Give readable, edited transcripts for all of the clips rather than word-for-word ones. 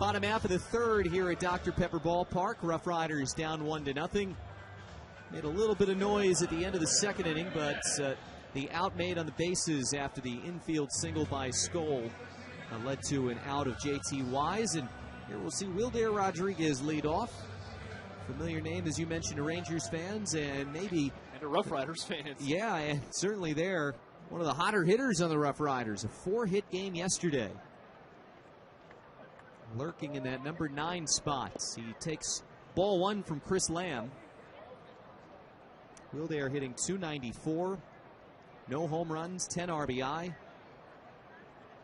Bottom half of the third here at Dr. Pepper Ballpark. Rough Riders down 1-0. Made a little bit of noise at the end of the second inning, but the out made on the bases after the infield single by Skoll led to an out of J.T. Wise. And here we'll see Wilder Rodriguez lead off. Familiar name, as you mentioned, to Rangers fans and maybe... And to Rough Riders fans. Yeah, and certainly there. One of the hotter hitters on the Rough Riders. A 4-hit game yesterday. Lurking in that number 9 spot. He takes ball 1 from Chris Lamb. Wilder hitting .294. No home runs, 10 RBI.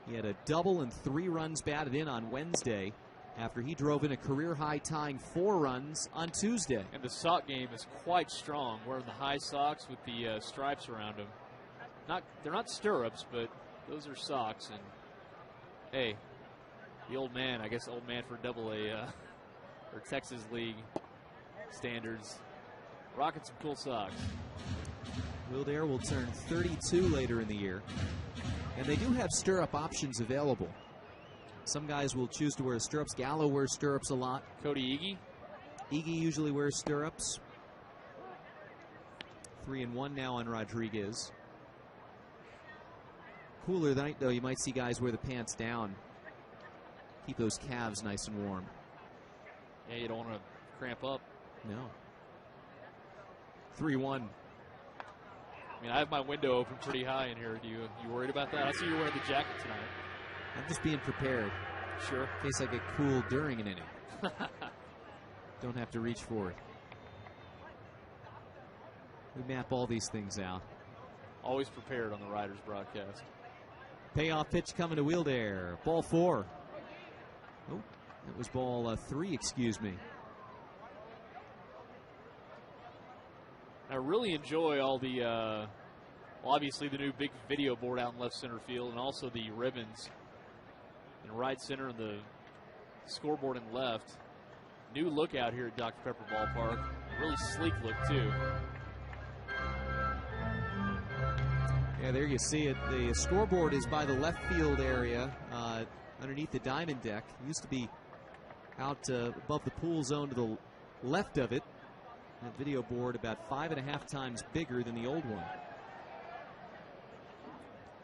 He had a double and 3 runs batted in on Wednesday after he drove in a career-high tying 4 runs on Tuesday. And the sock game is quite strong, wearing the high socks with the stripes around them. They're not stirrups, but those are socks. And hey, the old man, I guess old man for Double-A or Texas League standards, rocking some cool socks. Wilder will turn 32 later in the year. And they do have stirrup options available. Some guys will choose to wear stirrups. Gallo wears stirrups a lot. Cody Iggy? Iggy usually wears stirrups. 3-1 now on Rodriguez. Cooler night, though, you might see guys wear the pants down. Keep those calves nice and warm. Yeah, you don't want to cramp up. No. 3-1. I mean, I have my window open pretty high in here. You worried about that? I see you're wearing the jacket tonight. I'm just being prepared. Sure. In case I get cool during an inning. Don't have to reach for it. We map all these things out. Always prepared on the Riders broadcast. Payoff pitch coming to Wilder. Ball 4. Oh, that was ball 3, excuse me. I really enjoy all the, well, obviously the new big video board out in left center field, and also the ribbons in right center and the scoreboard in left. New look out here at Dr. Pepper Ballpark. Really sleek look, too. Yeah, there you see it. The scoreboard is by the left field area underneath the diamond deck. It used to be out above the pool zone to the left of it. That video board about 5.5 times bigger than the old one.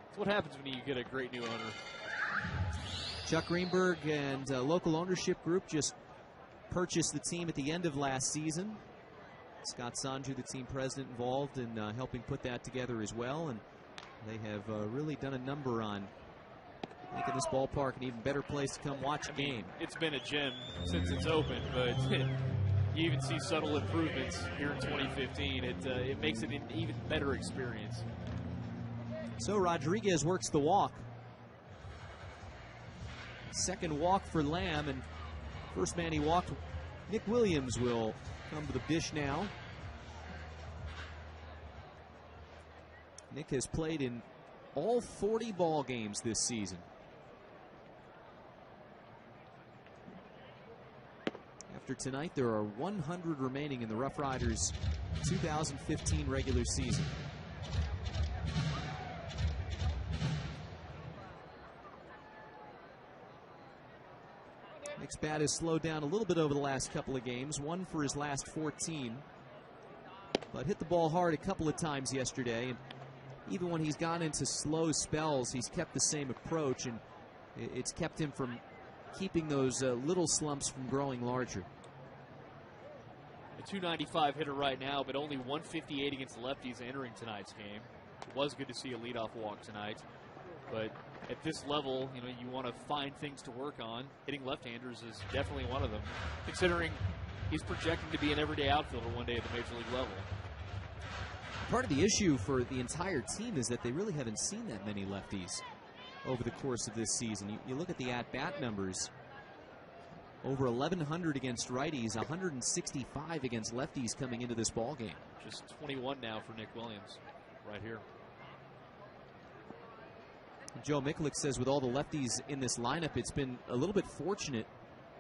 That's what happens when you get a great new owner. Chuck Greenberg and local ownership group just purchased the team at the end of last season. Scott Sanju, the team president, involved in helping put that together as well. And they have really done a number on making this ballpark an even better place to come watch a game. It's been a gem since it's opened, but you even see subtle improvements here in 2015. It makes it an even better experience. So Rodriguez works the walk. Second walk for Lamb, and first man he walked, Nick Williams, will come to the dish now. Nick has played in all 40 ball games this season. After tonight, there are 100 remaining in the Rough Riders 2015 regular season. Nick's bat has slowed down a little bit over the last couple of games. 1 for his last 14. But hit the ball hard a couple of times yesterday. And even when he's gone into slow spells, he's kept the same approach. And it's kept him from keeping those little slumps from growing larger. A 295 hitter right now, but only 158 against lefties entering tonight's game. It was good to see a leadoff walk tonight. But at this level, you want to find things to work on. Hitting left-handers is definitely one of them, considering he's projecting to be an everyday outfielder one day at the major league level. Part of the issue for the entire team is that they really haven't seen that many lefties over the course of this season. You look at the at-bat numbers. Over 1,100 against righties, 165 against lefties coming into this ball game. Just 21 now for Nick Williams right here. Joe Mikulik says with all the lefties in this lineup, it's been a little bit fortunate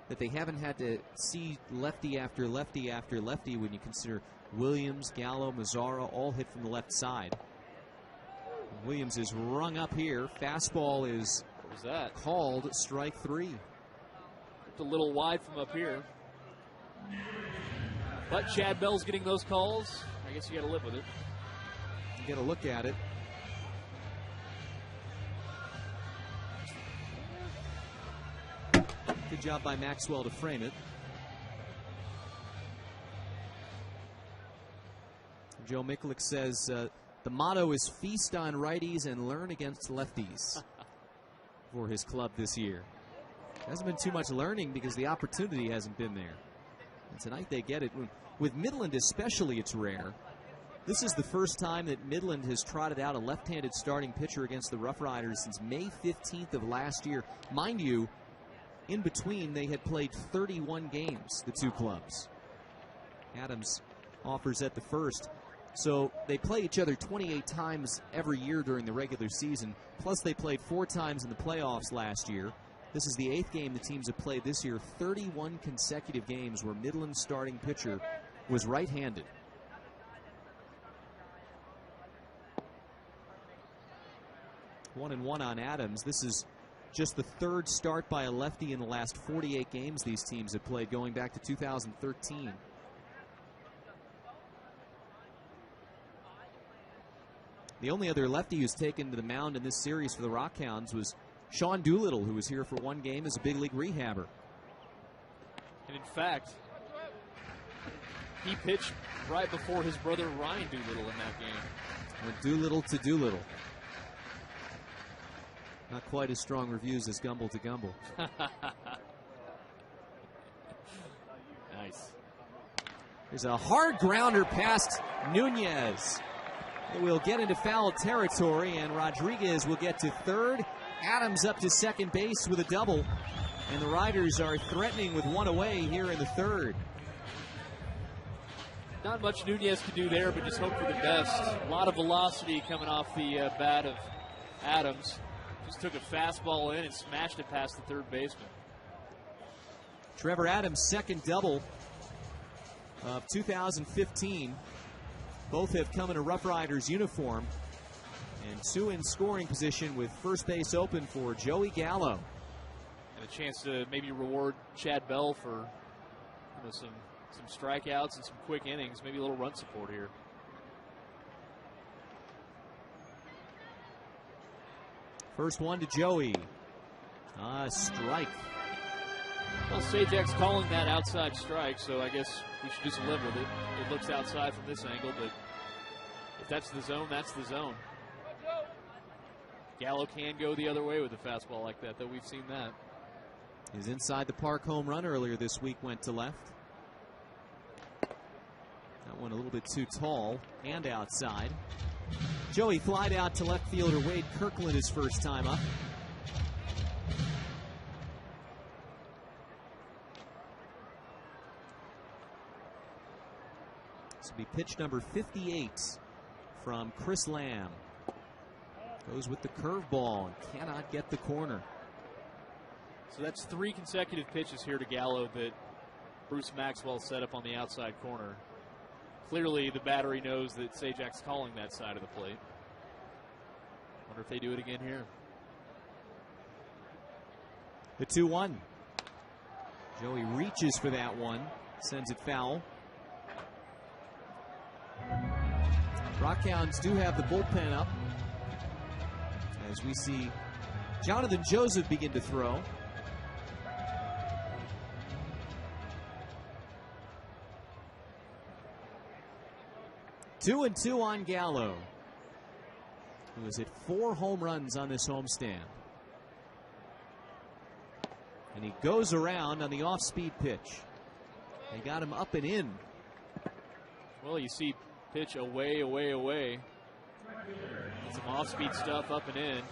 that they haven't had to see lefty after lefty after lefty when you consider Williams, Gallo, Mazzara all hit from the left side. Williams is rung up here. Fastball is what was that? Called strike 3. a little wide from up here. But Chad Bell's getting those calls. I guess you got to live with it. You got to look at it. Good job by Maxwell to frame it. Joe Miklick says the motto is feast on righties and learn against lefties for his club this year. Hasn't been too much learning because the opportunity hasn't been there. And tonight they get it. With Midland especially, it's rare. This is the first time that Midland has trotted out a left-handed starting pitcher against the Rough Riders since May 15th of last year. Mind you, in between, they had played 31 games, the two clubs. Adams offers at the first. So they play each other 28 times every year during the regular season, plus they played 4 times in the playoffs last year. This is the 8th game the teams have played this year, 31 consecutive games where Midland's starting pitcher was right-handed. One and one on Adams. This is just the 3rd start by a lefty in the last 48 games these teams have played, going back to 2013. The only other lefty who's taken to the mound in this series for the Rockhounds was Sean Doolittle, who was here for 1 game as a big league rehabber. And in fact, he pitched right before his brother Ryan Doolittle in that game. Went Doolittle to Doolittle. Not quite as strong reviews as Gumble to Gumble. Nice. There's a hard grounder past Nunez. We'll get into foul territory, and Rodriguez will get to third. Adams up to second base with a double. And the Riders are threatening with 1 away here in the 3rd. Not much Nunez could do there, but just hope for the best. A lot of velocity coming off the bat of Adams. Just took a fastball in and smashed it past the third baseman. Trevor Adams' second double of 2015. Both have come in a Rough Riders uniform. And 2 in scoring position with first base open for Joey Gallo. And a chance to maybe reward Chad Bell for some strikeouts and some quick innings, maybe a little run support here. First one to Joey. Strike. Well, Sajak's calling that outside strike, so I guess we should just live with it. It looks outside from this angle, but if that's the zone, that's the zone. Gallo can go the other way with a fastball like that, though. We've seen that. His inside the park home run earlier this week went to left. That one a little bit too tall and outside. Joey flied out to left fielder Wade Kirkland his first time up. This will be pitch number 58 from Chris Lamb. Goes with the curveball and cannot get the corner. So that's 3 consecutive pitches here to Gallo that Bruce Maxwell set up on the outside corner. Clearly the battery knows that Sajak's calling that side of the plate. Wonder if they do it again here. The 2-1. Joey reaches for that one. Sends it foul. Rockhounds do have the bullpen up, as we see Jonathan Joseph begin to throw. Two and two on Gallo, who has hit 4 home runs on this homestand. And he goes around on the off-speed pitch. They got him up and in. Well, you see pitch away, away, away. And some off-speed stuff up and in.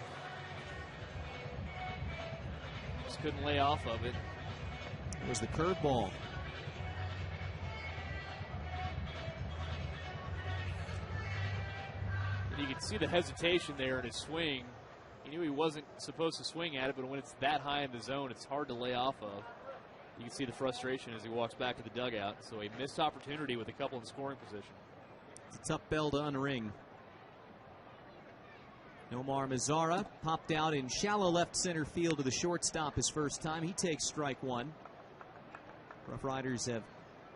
Just couldn't lay off of it. It was the curveball. And you can see the hesitation there in his swing. He knew he wasn't supposed to swing at it, but when it's that high in the zone, it's hard to lay off of. You can see the frustration as he walks back to the dugout. So a missed opportunity with a couple in scoring position. It's a tough bell to unring. Nomar Mazzara popped out in shallow left center field to the shortstop his first time. He takes strike 1. Rough Riders have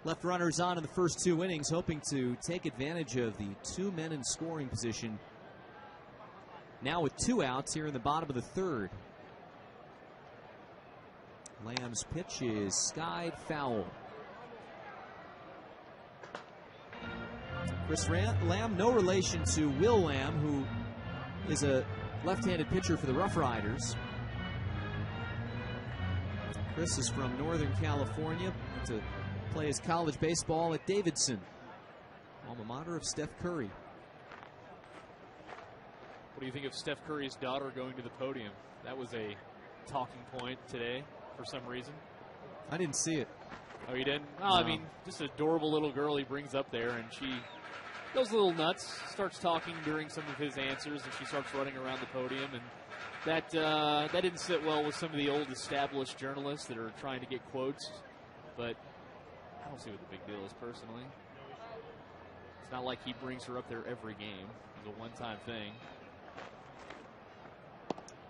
left runners on in the first 2 innings, hoping to take advantage of the 2 men in scoring position. Now with 2 outs here in the bottom of the 3rd. Lamb's pitch is skied foul. Chris Lamb, no relation to Will Lamb, who is a left-handed pitcher for the Rough Riders. Chris is from Northern California to play his college baseball at Davidson, alma mater of Steph Curry. What do you think of Steph Curry's daughter going to the podium? That was a talking point today for some reason. I didn't see it. Oh, you didn't? Oh, No. I mean, just an adorable little girl he brings up there, and she goes a little nuts, starts talking during some of his answers, and she starts running around the podium, and that didn't sit well with some of the old established journalists that are trying to get quotes, but I don't see what the big deal is personally. It's not like he brings her up there every game. It's a one-time thing.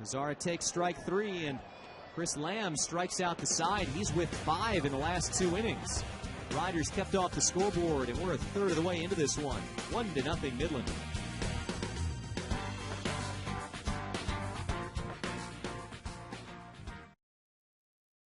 Mazzara takes strike 3, and Chris Lamb strikes out the side. He's with 5 in the last 2 innings. Riders kept off the scoreboard, and we're a third of the way into this one. 1-0 Midland.